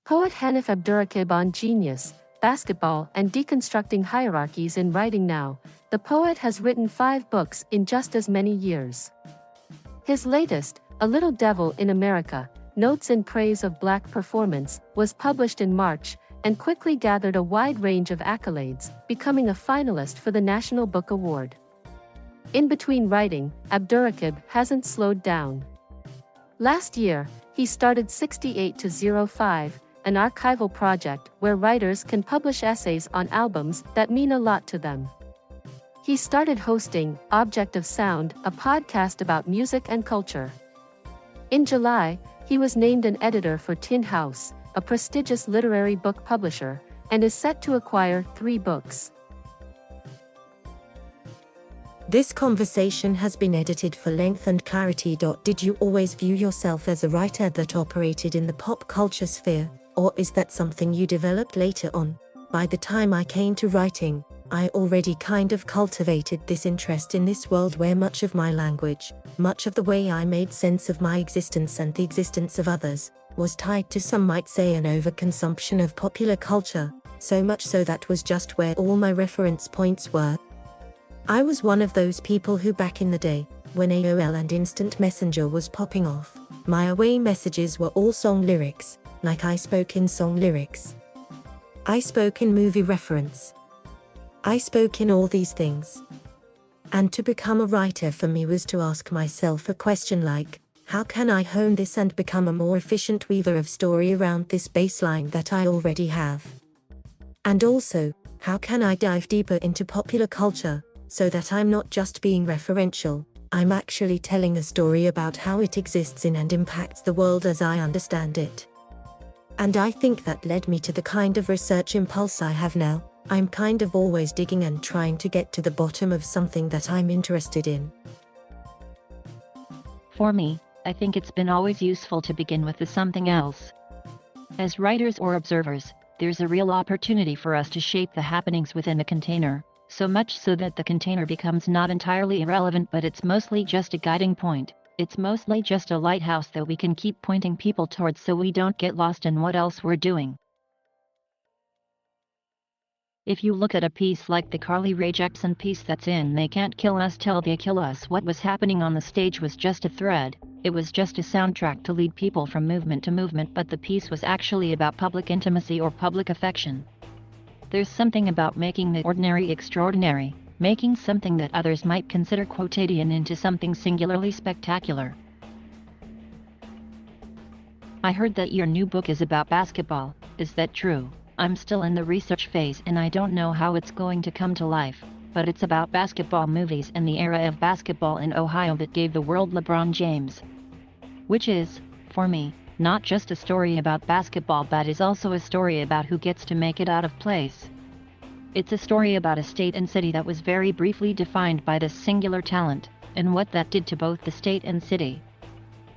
Poet Hanif Abdurraqib on Genius, Basketball and Deconstructing Hierarchies in writingNow. The poet has written 5 books in just as many years. His latest, A Little Devil in America, Notes in Praise of Black Performance, was published in March and quickly gathered a wide range of accolades, becoming a finalist for the National Book Award. In between writing, Abdurraqib hasn't slowed down. Last year, he started 68-05, an archival project where writers can publish essays on albums that mean a lot to them. He started hosting Object of Sound, a podcast about music and culture. In July, he was named an editor for Tin House, a prestigious literary book publisher, and is set to acquire 3 books. This conversation has been edited for length and clarity. Did you always view yourself as a writer that operated in the pop culture sphere, or is that something you developed later on? By the time I came to writing, I already kind of cultivated this interest in this world where much of my language, much of the way I made sense of my existence and the existence of others, was tied to, some might say, an overconsumption of popular culture, so much so that was just where all my reference points were. I was one of those people who, back in the day, when AOL and Instant Messenger was popping off, my away messages were all song lyrics, like I spoke in song lyrics. I spoke in movie reference. I spoke in all these things. And to become a writer for me was to ask myself a question like, how can I hone this and become a more efficient weaver of story around this baseline that I already have? And also, how can I dive deeper into popular culture, so that I'm not just being referential, I'm actually telling a story about how it exists in and impacts the world as I understand it. And I think that led me to the kind of research impulse I have now. I'm kind of always digging and trying to get to the bottom of something that I'm interested in. For me, I think it's been always useful to begin with the something else. As writers or observers, there's a real opportunity for us to shape the happenings within a container, so much so that the container becomes not entirely irrelevant, but it's mostly just a guiding point. It's mostly just a lighthouse that we can keep pointing people towards so we don't get lost in what else we're doing. If you look at a piece like the Carly Rae Jepsen piece that's in They Can't Kill Us Till They Kill Us, what was happening on the stage was just a thread. It was just a soundtrack to lead people from movement to movement, but the piece was actually about public intimacy or public affection. There's something about making the ordinary extraordinary, making something that others might consider quotidian into something singularly spectacular. I heard that your new book is about basketball. Is that true? I'm still in the research phase and I don't know how it's going to come to life, but it's about basketball movies and the era of basketball in Ohio that gave the world LeBron James. Which is, for me, not just a story about basketball but is also a story about who gets to make it out of place. It's a story about a state and city that was very briefly defined by this singular talent, and what that did to both the state and city.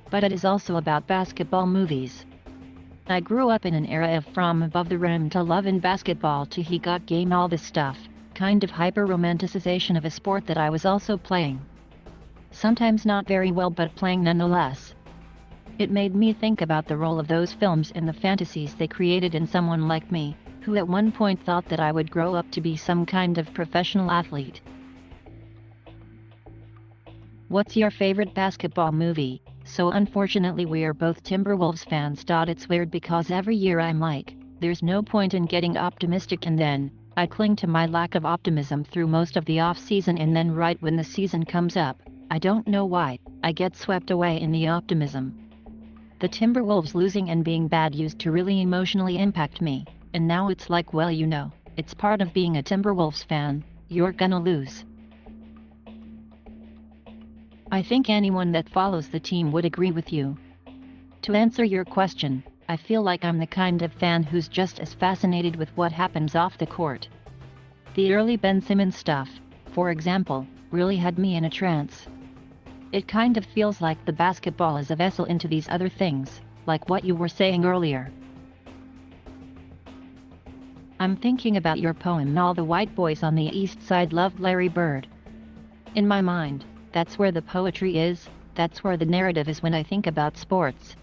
But it is also about basketball movies. I grew up in an era of from above the rim to love in basketball to he got game, all this stuff, kind of hyper-romanticization of a sport that I was also playing. Sometimes not very well, but playing nonetheless. It made me think about the role of those films and the fantasies they created in someone like me, who at one point thought that I would grow up to be some kind of professional athlete. What's your favorite basketball movie? So unfortunately we are both Timberwolves fans. It's weird because every year I'm like, there's no point in getting optimistic, and then I cling to my lack of optimism through most of the off-season, and then right when the season comes up, I don't know why, I get swept away in the optimism. The Timberwolves losing and being bad used to really emotionally impact me, and now it's like, well, you know, it's part of being a Timberwolves fan, you're gonna lose. I think anyone that follows the team would agree with you. To answer your question, I feel like I'm the kind of fan who's just as fascinated with what happens off the court. The early Ben Simmons stuff, for example, really had me in a trance. It kind of feels like the basketball is a vessel into these other things, like what you were saying earlier. I'm thinking about your poem All the White Boys on the East Side Loved Larry Bird. In my mind, that's where the poetry is, that's where the narrative is when I think about sports.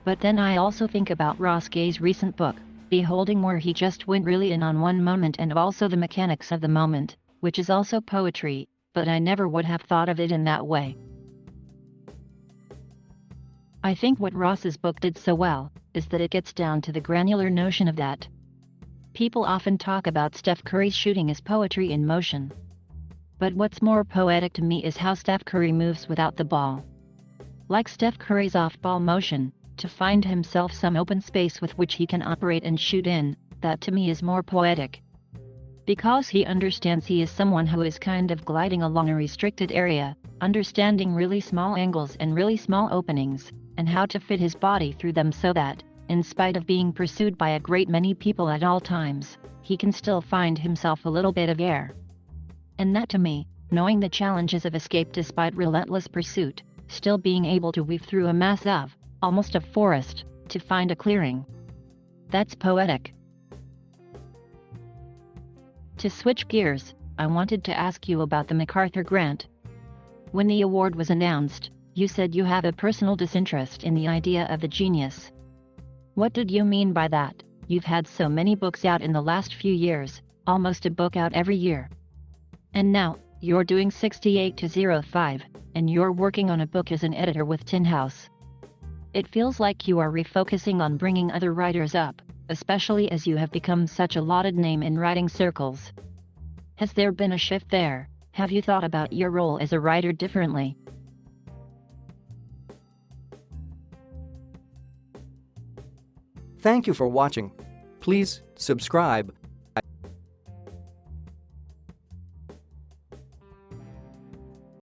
But then I also think about Ross Gay's recent book, Beholding, where he just went really in on one moment and also the mechanics of the moment, which is also poetry, but I never would have thought of it in that way. I think what Ross's book did so well is that it gets down to the granular notion of that. People often talk about Steph Curry's shooting as poetry in motion. But what's more poetic to me is how Steph Curry moves without the ball. Like Steph Curry's off-ball motion, to find himself some open space with which he can operate and shoot in, that to me is more poetic. Because he understands he is someone who is kind of gliding along a restricted area, understanding really small angles and really small openings, and how to fit his body through them so that, in spite of being pursued by a great many people at all times, he can still find himself a little bit of air. And that to me, knowing the challenges of escape despite relentless pursuit, still being able to weave through a mass of, almost a forest, to find a clearing. That's poetic. To switch gears, I wanted to ask you about the MacArthur Grant. When the award was announced, you said you have a personal disinterest in the idea of the genius. What did you mean by that? You've had so many books out in the last few years, almost a book out every year. And now, you're doing 68 to 05, and you're working on a book as an editor with Tin House. It feels like you are refocusing on bringing other writers up, especially as you have become such a lauded name in writing circles. Has there been a shift there? Have you thought about your role as a writer differently? Thank you for watching. Please subscribe